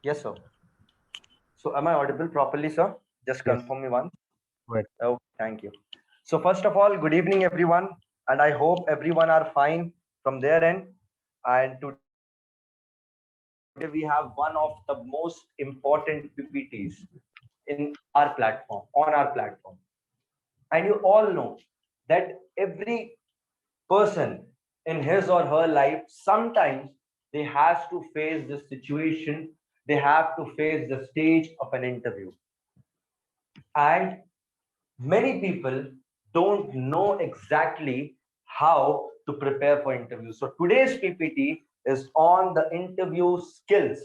Yes, sir. So am I audible properly, sir? Just Yes, confirm me once. right. Oh, thank you. So first of all, good evening, everyone, and I hope everyone are fine from their end. And today we have one of the most important PPTs in our platform, on our platform. And you all know that every person in his or her life, sometimes they has to face this situation, they have to face the stage of an interview. And many people don't know exactly how to prepare for interviews. So today's PPT is on the interview skills,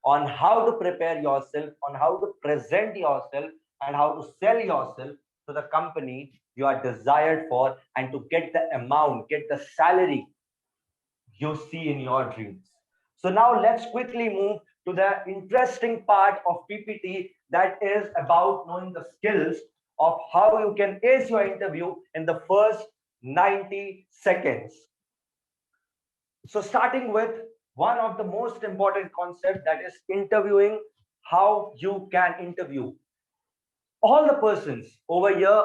on how to prepare yourself, on how to present yourself, and how to sell yourself to the company you are desired for, and to get the amount, get the salary you see in your dreams. So now let's quickly move to the interesting part of PPT, that is about knowing the skills of how you can ace your interview in the first 90 seconds. So starting with one of the most important concept, that is interviewing, how you can interview. All the persons over here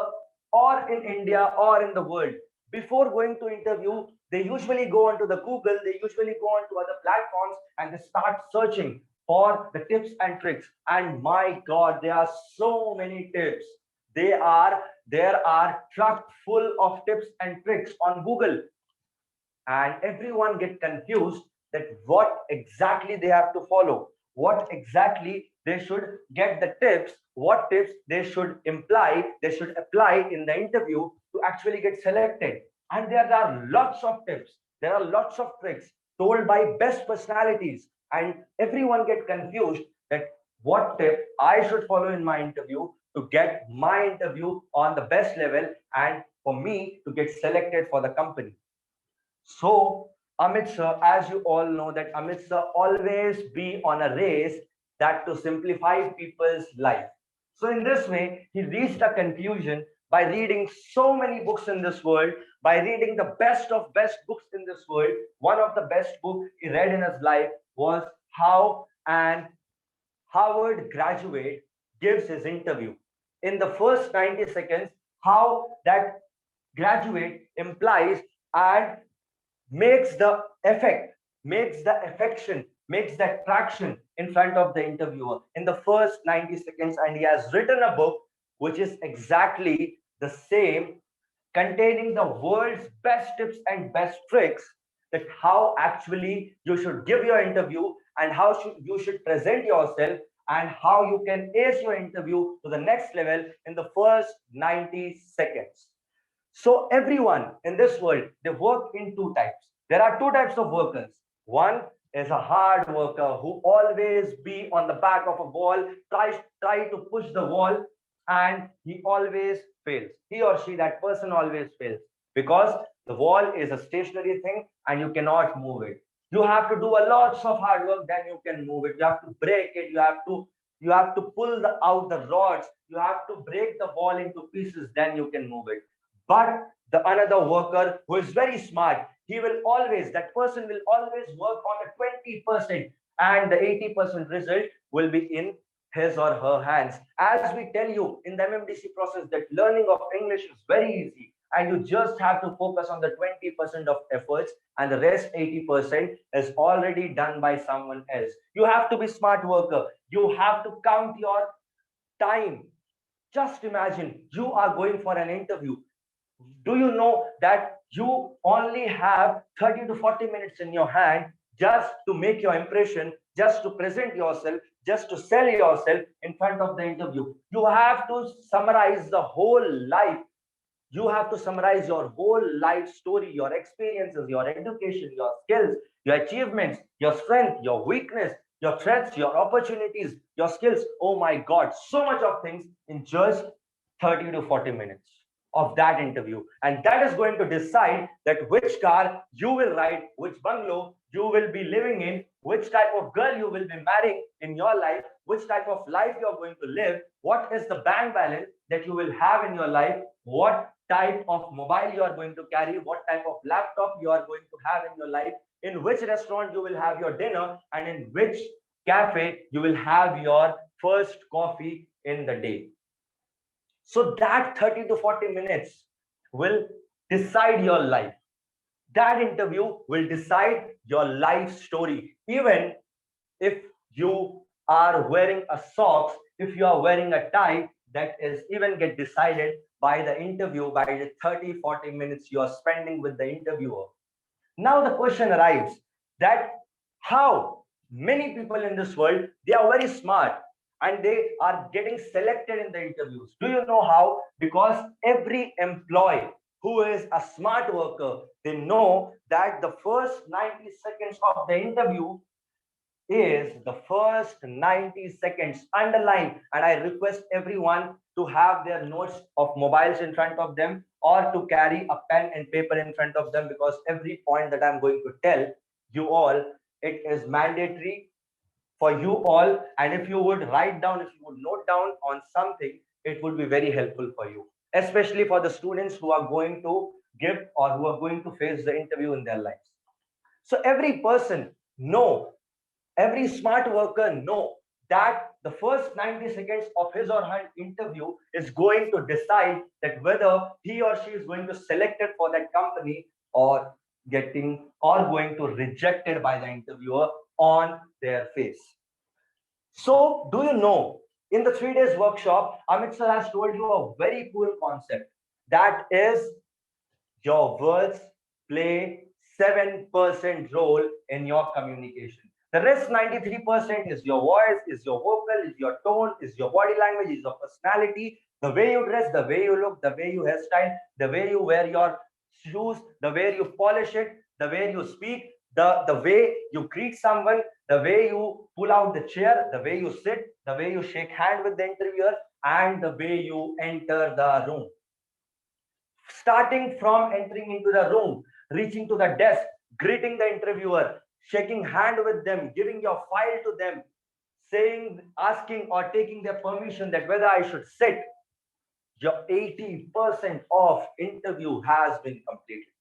or in India or in the world, before going to interview, they usually go onto the Google, they usually go onto other platforms, and they start searching for the tips and tricks. And my God, there are so many tips. There are truck full of tips and tricks on Google, and everyone get confused that what exactly they have to follow, what exactly they should get the tips, what tips they should apply in the interview to actually get selected. And there are lots of tips, there are lots of tricks told by best personalities, and everyone get confused that what tip I should follow in my interview to get my interview on the best level, and for me to get selected for the company. So, Amit sir, as you all know, that Amit sir always be on a race that to simplify people's life. So, in this way, he reached a conclusion by reading so many books in this world, by reading the best of best books in this world. One of the best books he read in his life was How an Harvard graduate gives his interview. In the first 90 seconds, how that graduate implies and makes the effect, makes the affection, makes the traction in front of the interviewer in the first 90 seconds. And he has written a book which is exactly the same, containing the world's best tips and best tricks, that how actually you should give your interview, and how you should present yourself, and how you can ace your interview to the next level in the first 90 seconds. So everyone in this world, they work in two types. There are two types of workers. One is a hard worker who always be on the back of a wall, try to push the wall, and he always fails. He or she, that person always fails, because the wall is a stationary thing and you cannot move it. You have to do a lots of hard work, then you can move it. You have to break it. You have to pull out the rods. You have to break the wall into pieces. Then you can move it. But the another worker who is very smart, that person will always work on the 20%, and the 80% result will be in his or her hands. As we tell you in the MMDC process, that learning of English is very easy, and you just have to focus on the 20% of efforts, and the rest 80% is already done by someone else. You have to be smart worker. You have to count your time. Just imagine you are going for an interview. Do you know that you only have 30 to 40 minutes in your hand just to make your impression, just to present yourself, just to sell yourself in front of the interview? You have to summarize the whole life. You have to summarize your whole life story, your experiences, your education, your skills, your achievements, your strength, your weakness, your threats, your opportunities, your skills. Oh my God, so much of things in just 30 to 40 minutes of that interview. And that is going to decide that which car you will ride, which bungalow you will be living in, which type of girl you will be marrying in your life, which type of life you're going to live, what is the bank balance that you will have in your life, what type of mobile you are going to carry, what type of laptop you are going to have in your life, in which restaurant you will have your dinner, and in which cafe, you will have your first coffee in the day. So that 30 to 40 minutes will decide your life. That interview will decide your life story. Even if you are wearing a socks, if you are wearing a tie, that is even get decided by the interview, by the 30-40 minutes you are spending with the interviewer. Now the question arrives that how many people in this world, they are very smart and they are getting selected in the interviews. Do you know how? Because every employee who is a smart worker, they know that the first 90 seconds of the interview is the first 90 seconds. Underline, and I request everyone to have their notes of mobiles in front of them or to carry a pen and paper in front of them, because every point that I'm going to tell you all, it is mandatory for you all. And if you would write down, if you would note down on something, it would be very helpful for you, especially for the students who are going to give or who are going to face the interview in their lives. So every person know, every smart worker know that the first 90 seconds of his or her interview is going to decide that whether he or she is going to selected for that company or getting or going to rejected by the interviewer on their face. So do you know, in the 3 days workshop, Amit sir has told you a very cool concept, that is your words play 7% role in your communication. The rest 93% is your voice, is your vocal, is your tone, is your body language, is your personality, the way you dress, the way you look, the way you hairstyle, the way you wear your shoes, the way you polish it, the way you speak, the way you greet someone, the way you pull out the chair, the way you sit, the way you shake hand with the interviewer, and the way you enter the room. Starting from entering into the room, reaching to the desk, greeting the interviewer, shaking hand with them, giving your file to them, saying, asking or taking their permission that whether I should sit, your 80% of interview has been completed.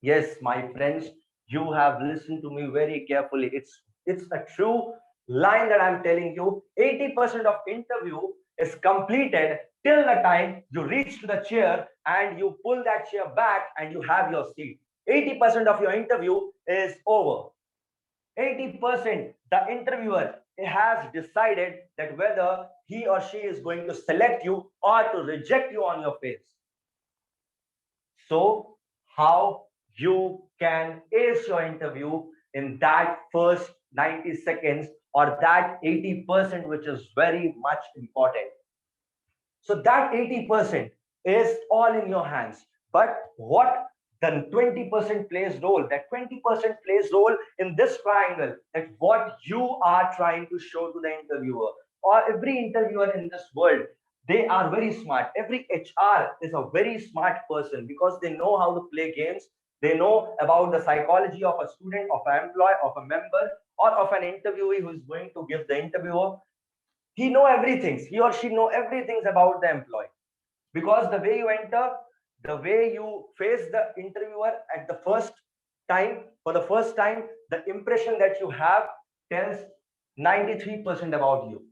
Yes, my friends, you have listened to me very carefully. It's a true line that I'm telling you. 80% of interview is completed till the time you reach to the chair and you pull that chair back and you have your seat. 80% of your interview is over. 80% the interviewer has decided that whether he or she is going to select you or to reject you on your face. So, how you can ace your interview in that first 90 seconds or that 80%, which is very much important. So, that 80% is all in your hands. But what the 20% plays role, that 20% plays role in this triangle, that what you are trying to show to the interviewer, or every interviewer in this world, they are very smart. Every HR is a very smart person because they know how to play games. They know about the psychology of a student, of an employee, of a member, or of an interviewee who is going to give the interviewer. He know everything. He or she know everything about the employee, because the way you enter, the way you face the interviewer at the first time, for the first time, the impression that you have tells 93% about you.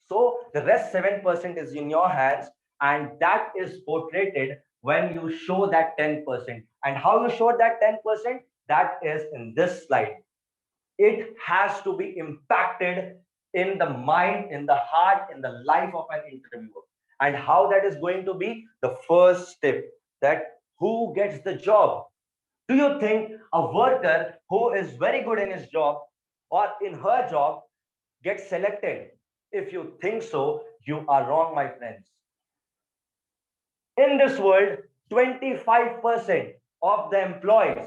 So the rest 7% is in your hands, and that is portrayed when you show that 10%. And how you show that 10%? That is in this slide. It has to be impacted in the mind, in the heart, in the life of an interviewer. And how that is going to be the first step, that who gets the job? Do you think a worker who is very good in his job or in her job gets selected? If you think so, you are wrong, my friends. In this world, 25% of the employees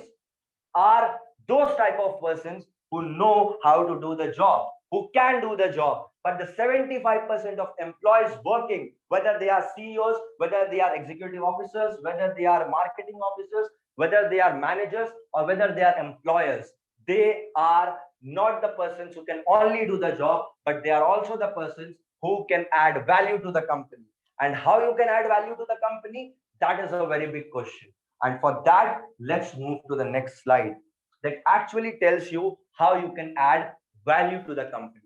are those type of persons who know how to do the job, who can do the job. But the 75% of employees working, whether they are CEOs, whether they are executive officers, whether they are marketing officers, whether they are managers, or whether they are employers, they are not the persons who can only do the job, but they are also the persons who can add value to the company. And how you can add value to the company, that is a very big question. And for that, let's move to the next slide that actually tells you how you can add value to the company.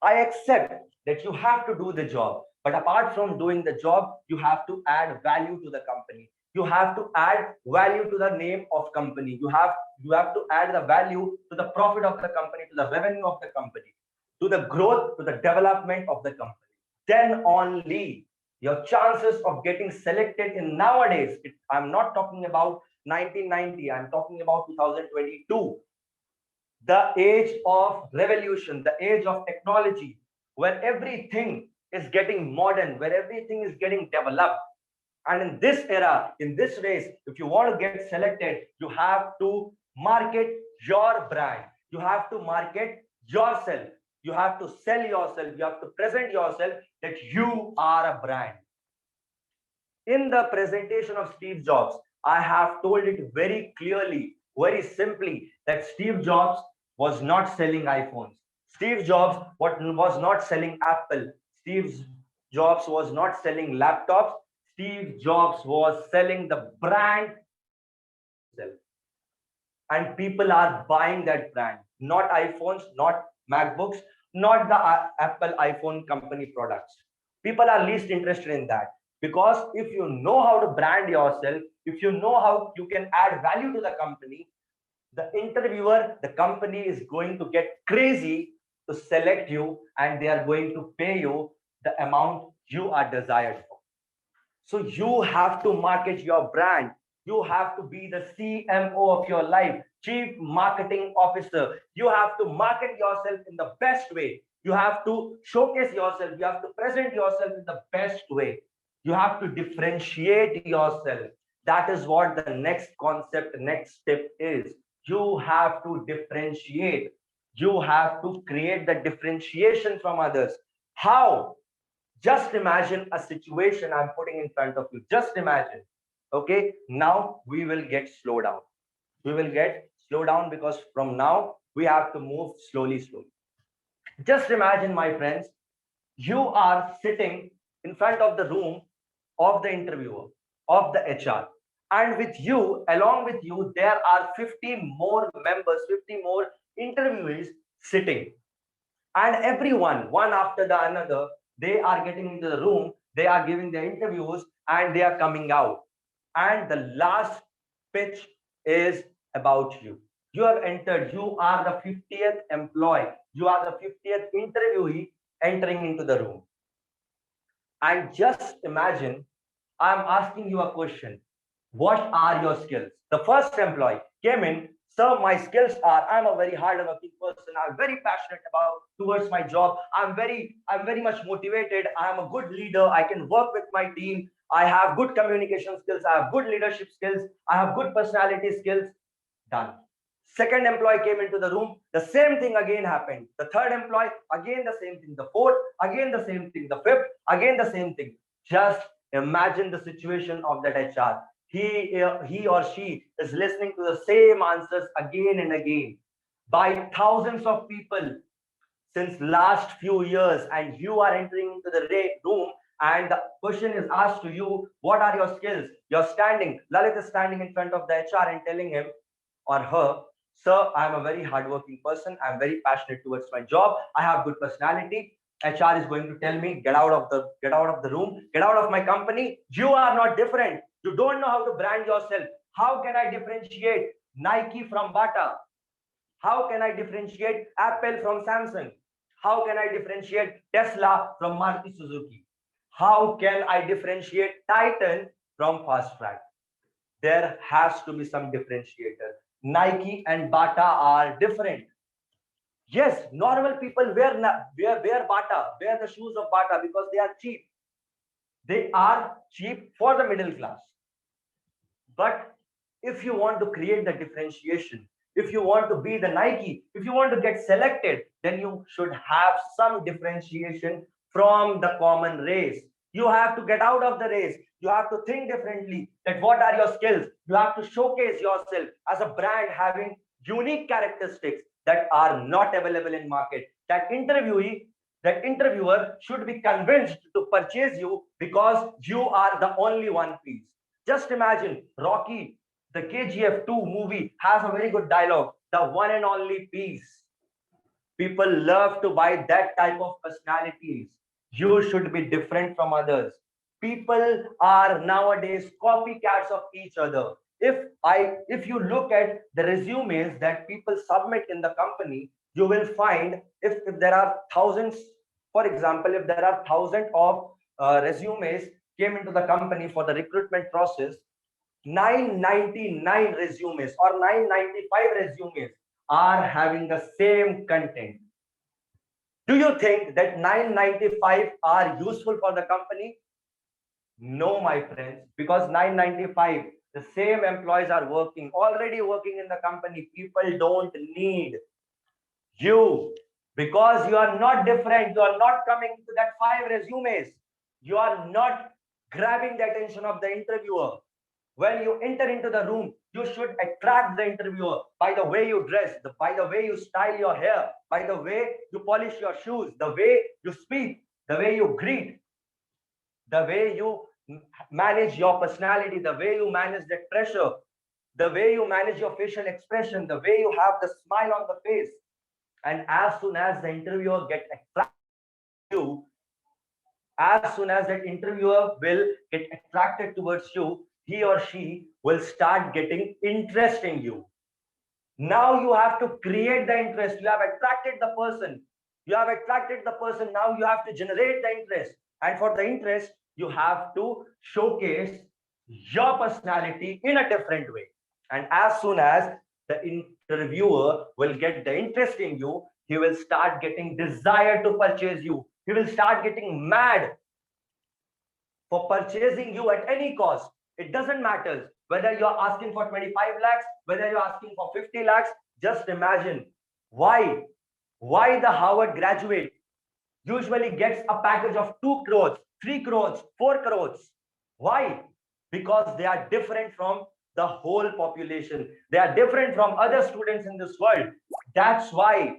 I accept that you have to do the job, but apart from doing the job, you have to add value to the company. You have to add value to the name of company. You have to add the value to the profit of the company, to the revenue of the company, to the growth, to the development of the company. Then only your chances of getting selected in nowadays, I'm not talking about 1990, I'm talking about 2022, the age of revolution, the age of technology, where everything is getting modern, where everything is getting developed. And in this era, in this race, if you want to get selected, you have to market your brand. You have to market yourself. You have to sell yourself. You have to present yourself that you are a brand. In the presentation of Steve Jobs, I have told it very clearly, very simply, that Steve Jobs was not selling iPhones. Steve Jobs was not selling Apple. Steve Jobs was not selling laptops. Steve Jobs was selling the brand himself. And people are buying that brand, not iPhones, not MacBooks, not the Apple iPhone company products. People are least interested in that, because if you know how to brand yourself, if you know how you can add value to the company, the interviewer, the company is going to get crazy to select you, and they are going to pay you the amount you are desired for. So you have to market your brand. You have to be the CMO of your life, Chief Marketing Officer. You have to market yourself in the best way. You have to showcase yourself. You have to present yourself in the best way. You have to differentiate yourself. That is what the next concept, next step is. You have to differentiate. You have to create the differentiation from others. How? Just imagine a situation I'm putting in front of you. Just imagine. Okay, now we will get slow down. We will get slow down, because from now we have to move slowly, slowly. Just imagine, my friends, you are sitting in front of the room of the interviewer, of the HR. And with you, along with you, there are 50 more members, 50 more interviewees sitting. And everyone, one after the another, they are getting into the room, they are giving their interviews, and they are coming out. And the last pitch is about you. You have entered, you are the 50th employee, you are the 50th interviewee entering into the room. And just imagine, I'm asking you a question. What are your skills? The first employee came in, sir, my skills are, I'm a very hardworking person. I'm very passionate about towards my job. I'm very much motivated. I'm a good leader. I can work with my team. I have good communication skills. I have good leadership skills. I have good personality skills. Done. Second employee came into the room. The same thing again happened. The third employee, again the same thing. The fourth, again the same thing. The fifth, again the same thing. Just imagine the situation of that HR. He or she is listening to the same answers again and again by thousands of people since last few years, and you are entering into the room, and the question is asked to you, what are your skills? You're standing, Lalit is standing in front of the HR and telling him or her, sir, I'm a very hardworking person. I'm very passionate towards my job. I have good personality. HR is going to tell me, get out of the room, get out of my company. You are not different. You don't know how to brand yourself. How can I differentiate Nike from Bata? How can I differentiate Apple from Samsung? How can I differentiate Tesla from Maruti Suzuki? How can I differentiate Titan from Fast Track? There has to be some differentiator. Nike and Bata are different. Yes, normal people wear Bata, wear the shoes of Bata because they are cheap. They are cheap for the middle class. But if you want to create the differentiation, if you want to be the Nike, if you want to get selected, then you should have some differentiation from the common race. You have to get out of the race. You have to think differently. That what are your skills? You have to showcase yourself as a brand having unique characteristics that are not available in market. That interviewer should be convinced to purchase you because you are the only one piece. Just imagine Rocky, the KGF 2 movie has a very good dialogue. The one and only piece. People love to buy that type of personalities. You should be different from others. People are nowadays copycats of each other. If you look at the resumes that people submit in the company, you will find if there are thousands, for example, if there are thousands of resumes came into the company for the recruitment process, 999 resumes or 995 resumes are having the same content. Do you think that 995 are useful for the company? No, my friends, because 995, the same employees are already working in the company. People don't need you because you are not different. You are not coming to that five resumes. You are not grabbing the attention of the interviewer. When you enter into the room, you should attract the interviewer by the way you dress, by the way you style your hair, by the way you polish your shoes, the way you speak, the way you greet, the way you manage your personality, the way you manage that pressure, the way you manage your facial expression, the way you have the smile on the face. And as soon as the interviewer get attracted to you, as soon as that interviewer will get attracted towards you, he or she will start getting interest in you. Now you have to create the interest. You have attracted the person. You have attracted the person. Now you have to generate the interest. And for the interest, you have to showcase your personality in a different way. And as soon as the interviewer will get the interest in you, he will start getting desire to purchase you. He will start getting mad for purchasing you at any cost. It doesn't matter whether you're asking for 25 lakhs, whether you're asking for 50 lakhs. Just imagine why the Harvard graduate usually gets a package of 2 crores, 3 crores, 4 crores. Why? Because they are different from the whole population. They are different from other students in this world. That's why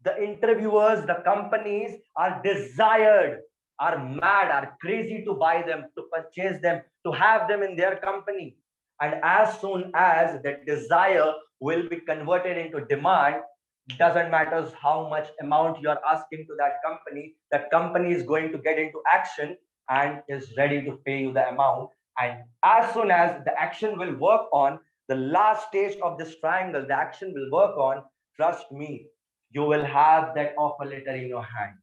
the interviewers, the companies are desired, are mad, are crazy to buy them, to purchase them, to have them in their company. And as soon as that desire will be converted into demand, doesn't matter how much amount you are asking to that company is going to get into action and is ready to pay you the amount. And as soon as the action will work on the last stage of this triangle, the action will work on, trust me, you will have that offer letter in your hand.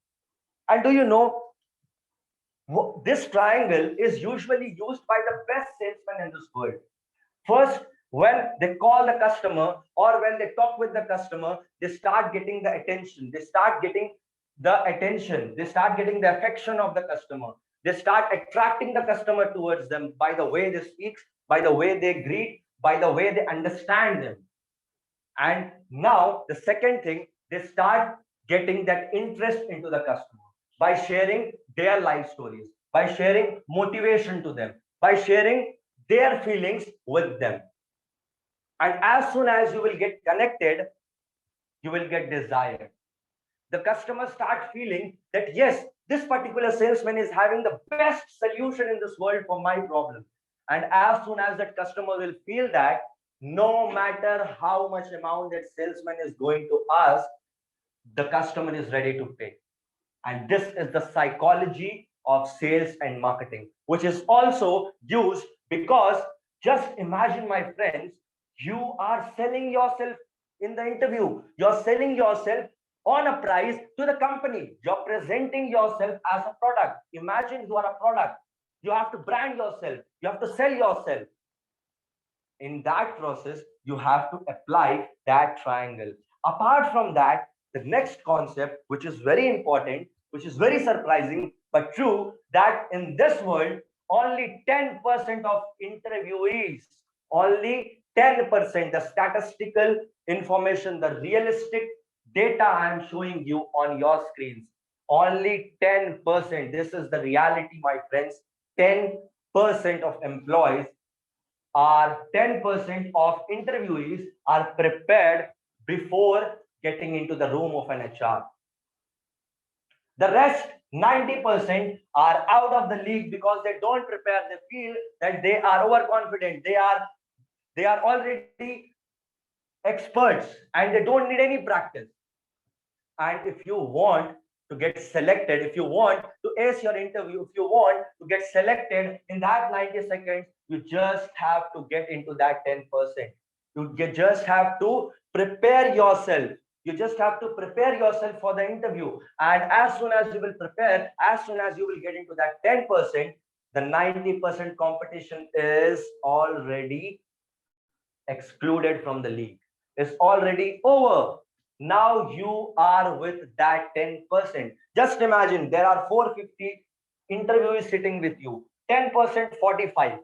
And do you know, this triangle is usually used by the best salesmen in this world. First, when they call the customer or when they talk with the customer, they start getting the attention. They start getting the attention. They start getting the affection of the customer. They start attracting the customer towards them by the way they speak, by the way they greet, by the way they understand them. And now the second thing, they start getting that interest into the customer by sharing their life stories, by sharing motivation to them, by sharing their feelings with them. And as soon as you will get connected, you will get desired. The customers start feeling that yes, this particular salesman is having the best solution in this world for my problem. And as soon as that customer will feel that, no matter how much amount that salesman is going to ask, the customer is ready to pay. And this is the psychology of sales and marketing, which is also used because just imagine, my friends, you are selling yourself in the interview. You're selling yourself on a price to the company. You're presenting yourself as a product. Imagine you are a product. You have to brand yourself. You have to sell yourself. In that process, you have to apply that triangle. Apart from that, the next concept, which is very important, which is very surprising but true, that in this world, only 10% of interviewees, only 10%, the statistical information, the realistic data I am showing you on your screens, only 10%. This is the reality, my friends. 10% of employees are 10% of interviewees are prepared before getting into the room of an HR. The rest 90% are out of the league because they don't prepare. They feel that they are overconfident. They are already experts and they don't need any practice. And if you want to get selected, if you want to ace your interview, if you want to get selected in that 90 seconds, you just have to get into that 10%. You just have to prepare yourself. You just have to prepare yourself for the interview. And as soon as you will prepare, as soon as you will get into that 10%, the 90% competition is already excluded from the league. It's already over. Now you are with that 10%. Just imagine there are 450 interviewees sitting with you, 10%, 45.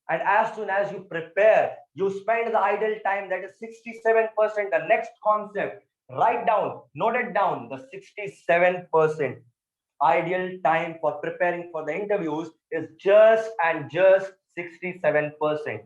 And as soon as you prepare, you spend the idle time, that is 67%. The next concept, write down, note it down, the 67% ideal time for preparing for the interviews is just and just 67%.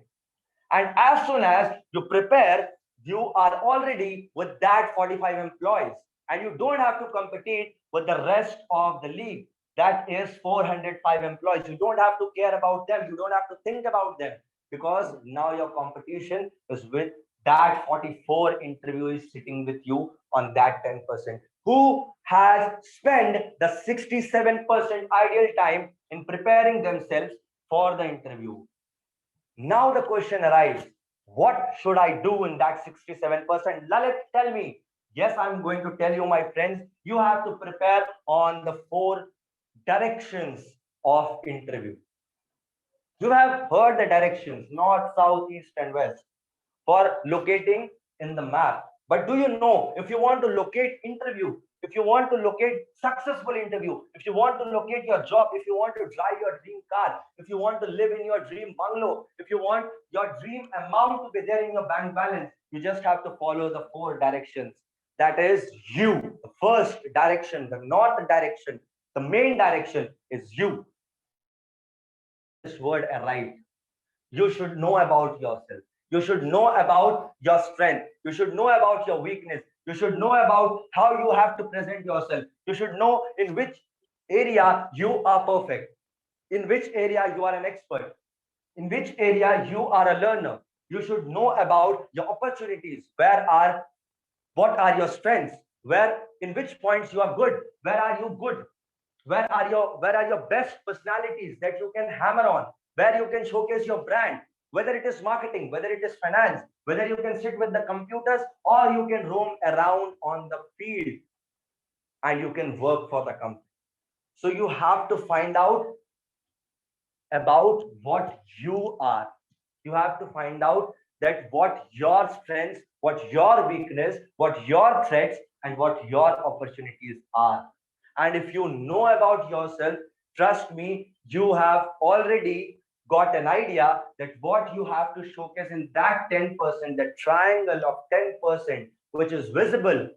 And as soon as you prepare, you are already with that 45 employees, and you don't have to compete with the rest of the league. That is 405 employees. You don't have to care about them. You don't have to think about them, because now your competition is with that 44 interviewees sitting with you on that 10%, who has spent the 67% ideal time in preparing themselves for the interview. Now the question arises, what should I do in that 67%? Lalit, tell me. Yes, I'm going to tell you, my friends, you have to prepare on the 4 directions of interview. You have heard the directions, north, south, east, and west, for locating in the map. But do you know, if you want to locate interview, if you want to locate successful interview, if you want to locate your job, if you want to drive your dream car, if you want to live in your dream bungalow, if you want your dream amount to be there in your bank balance, you just have to follow the 4 directions. That is you. The first direction, the north direction, the main direction is you. This word arrived. You should know about yourself. You should know about your strength. You should know about your weakness. You should know about how you have to present yourself. You should know in which area you are perfect, in which area you are an expert, in which area you are a learner. You should know about your opportunities. What are your strengths? Where, in which points you are good? Where are you good? Where are your best personalities that you can hammer on, where you can showcase your brand, whether it is marketing, whether it is finance, whether you can sit with the computers, or you can roam around on the field and you can work for the company. So you have to find out about what you are. You have to find out that what your strengths, what your weakness, what your threats, and what your opportunities are. And if you know about yourself, trust me, you have already got an idea that what you have to showcase in that 10%, the triangle of 10%, which is visible.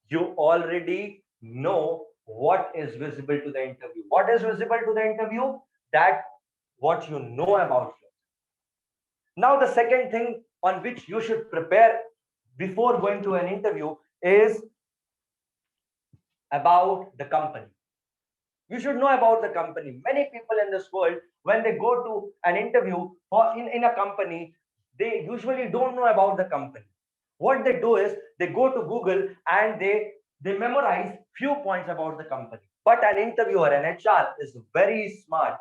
You already know what is visible to the interview. What is visible to the interview? That what you know about you. Now, the second thing on which you should prepare before going to an interview is about the company. You should know about the company. Many people in this world, when they go to an interview for in a company, they usually don't know about the company. What they do is they go to Google and they memorize few points about the company. But an interviewer, an HR, is very smart.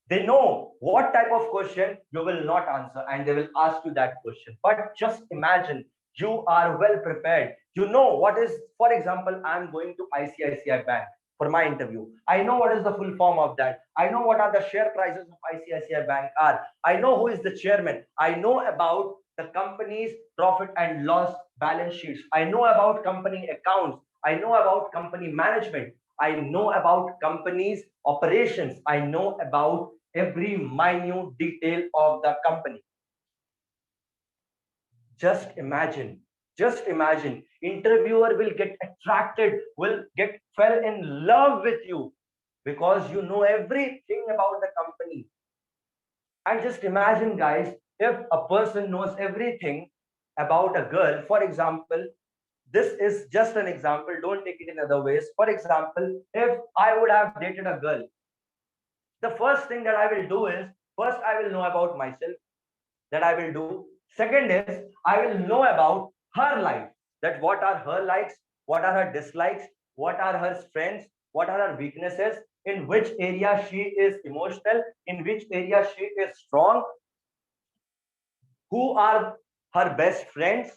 They know what type of question you will not answer, and they will ask you that question. But just imagine, you are well prepared. You know what is, for example, I'm going to ICICI Bank for my interview. I know what is the full form of that. I know what are the share prices of ICICI Bank are. I know who is the chairman. I know about the company's profit and loss balance sheets. I know about company accounts. I know about company management. I know about companies operations. I know about every minute detail of the company. Just imagine, interviewer will get attracted, will get fell in love with you, because you know everything about the company. And just imagine, guys, if a person knows everything about a girl. For example, this is just an example, don't take it in other ways. For example, if I would have dated a girl, the first thing that I will do is, first I will know about myself, that I will do. Second is, I will know about her life, that what are her likes, what are her dislikes, what are her strengths, what are her weaknesses, in which area she is emotional, in which area she is strong, who are her best friends,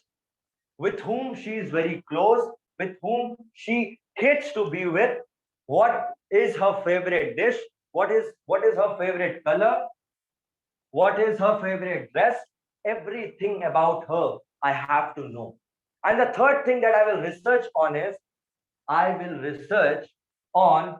with whom she is very close, with whom she hates to be with, what is her favorite dish, what is her favorite color, what is her favorite dress, everything about her I have to know. And the third thing that I will research on is I will research on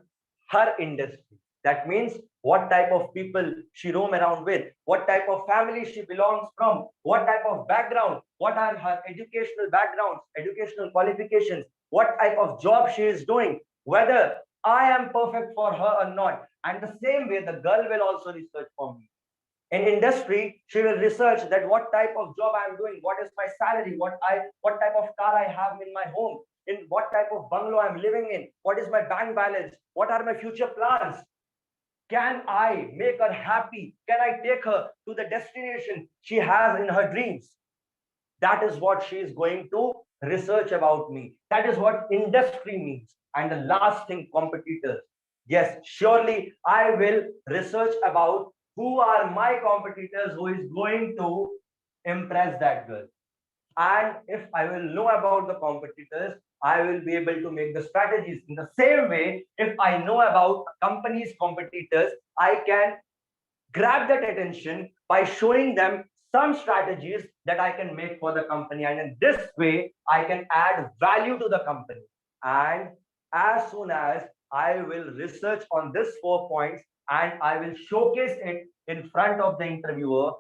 her industry. That means what type of people she roam around with, what type of family she belongs from, what type of background, what are her educational backgrounds, educational qualifications, what type of job she is doing, whether I am perfect for her or not. And the same way, the girl will also research for me. In industry, she will research that what type of job I am doing, what is my salary, what type of car I have in my home, in what type of bungalow I'm living in, what is my bank balance, what are my future plans. Can I make her happy? Can I take her to the destination she has in her dreams? That is what she is going to research about me. That is what industry means. And the last thing, competitors. Yes, surely I will research about who are my competitors who is going to impress that girl. And if I will know about the competitors, I will be able to make the strategies. In the same way, if I know about a company's competitors, I can grab that attention by showing them some strategies that I can make for the company. And in this way, I can add value to the company. And as soon as I will research on this 4 points and I will showcase it in front of the interviewer,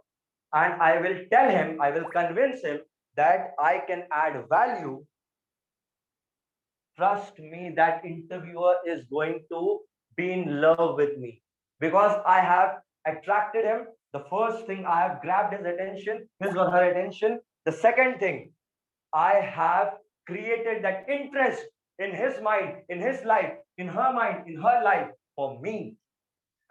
and I will tell him, I will convince him that I can add value, trust me, that interviewer is going to be in love with me because I have attracted him. The first thing, I have grabbed his attention, his or her attention. The second thing, I have created that interest in his mind, in his life, in her mind, in her life for me.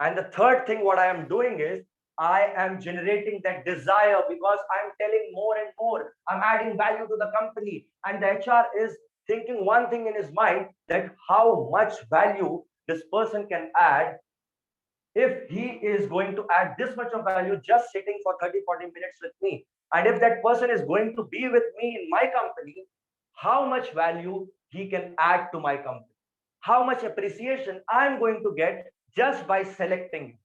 And the third thing, what I am doing is I am generating that desire because I'm telling more and more. I'm adding value to the company. And the HR is thinking one thing in his mind, that how much value this person can add if he is going to add this much of value just sitting for 30-40 minutes with me. And if that person is going to be with me in my company, how much value he can add to my company, how much appreciation I'm going to get just by selecting him.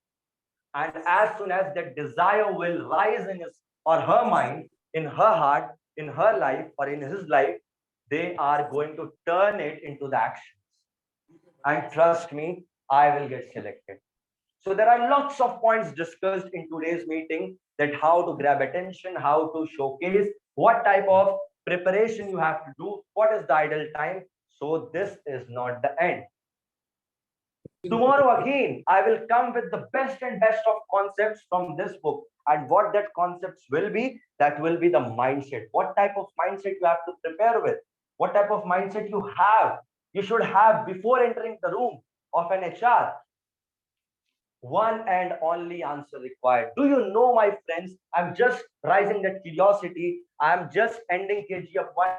And as soon as that desire will rise in his or her mind, in her heart, in her life, or in his life, they are going to turn it into the actions. And trust me, I will get selected. So there are lots of points discussed in today's meeting, that how to grab attention, how to showcase, what type of preparation you have to do, what is the ideal time. So this is not the end. Tomorrow again, I will come with the best and best of concepts from this book. And what that concepts will be, that will be the mindset. What type of mindset you have to prepare with, what type of mindset you should have before entering the room of an HR. One and only answer required. Do you know, my friends? I'm just rising that curiosity. I'm just ending KGF 1.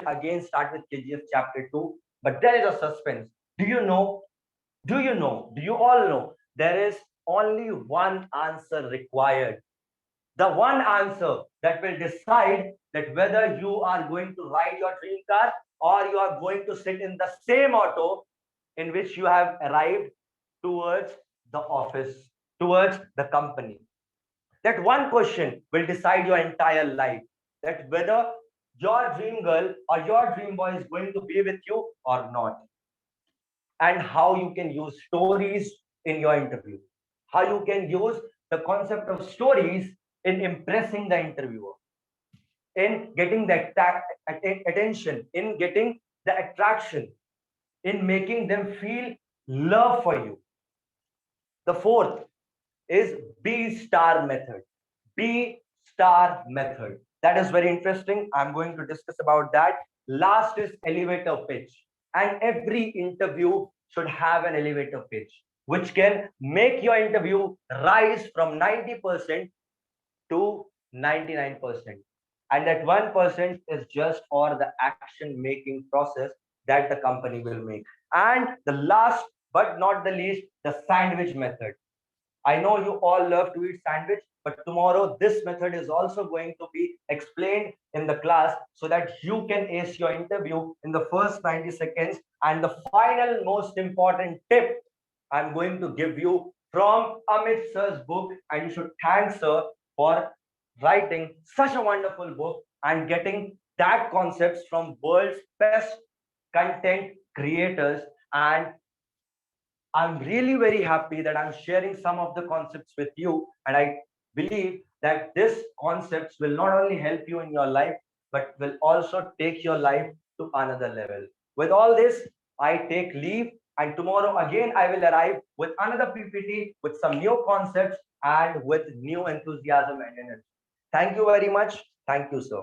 Again, start with KGF chapter 2. But there is a suspense. Do you know? Do you know? Do you all know? There is only one answer required. The one answer that will decide that whether you are going to ride your dream car or you are going to sit in the same auto in which you have arrived towards the office, towards the company. That one question will decide your entire life, that whether your dream girl or your dream boy is going to be with you or not, and how you can use stories in your interview, how you can use the concept of stories in impressing the interviewer, in getting the attention, in getting the attraction, in making them feel love for you. The fourth is B star method. B star method. That is very interesting. I'm going to discuss about that. Last is elevator pitch. And every interview should have an elevator pitch, which can make your interview rise from 90% to 99%. And that 1% is just for the action making process that the company will make. And the last but not the least, the sandwich method. I know you all love to eat sandwich, but tomorrow this method is also going to be explained in the class so that you can ace your interview in the first 90 seconds. And the final most important tip I'm going to give you from Amit sir's book, and you should thank sir for writing such a wonderful book and getting that concepts from world's best content creators. And I'm really very happy that I'm sharing some of the concepts with you. And I believe that these concepts will not only help you in your life, but will also take your life to another level. With all this, I take leave. And tomorrow again, I will arrive with another PPT with some new concepts and with new enthusiasm and energy. Thank you very much. Thank you, sir.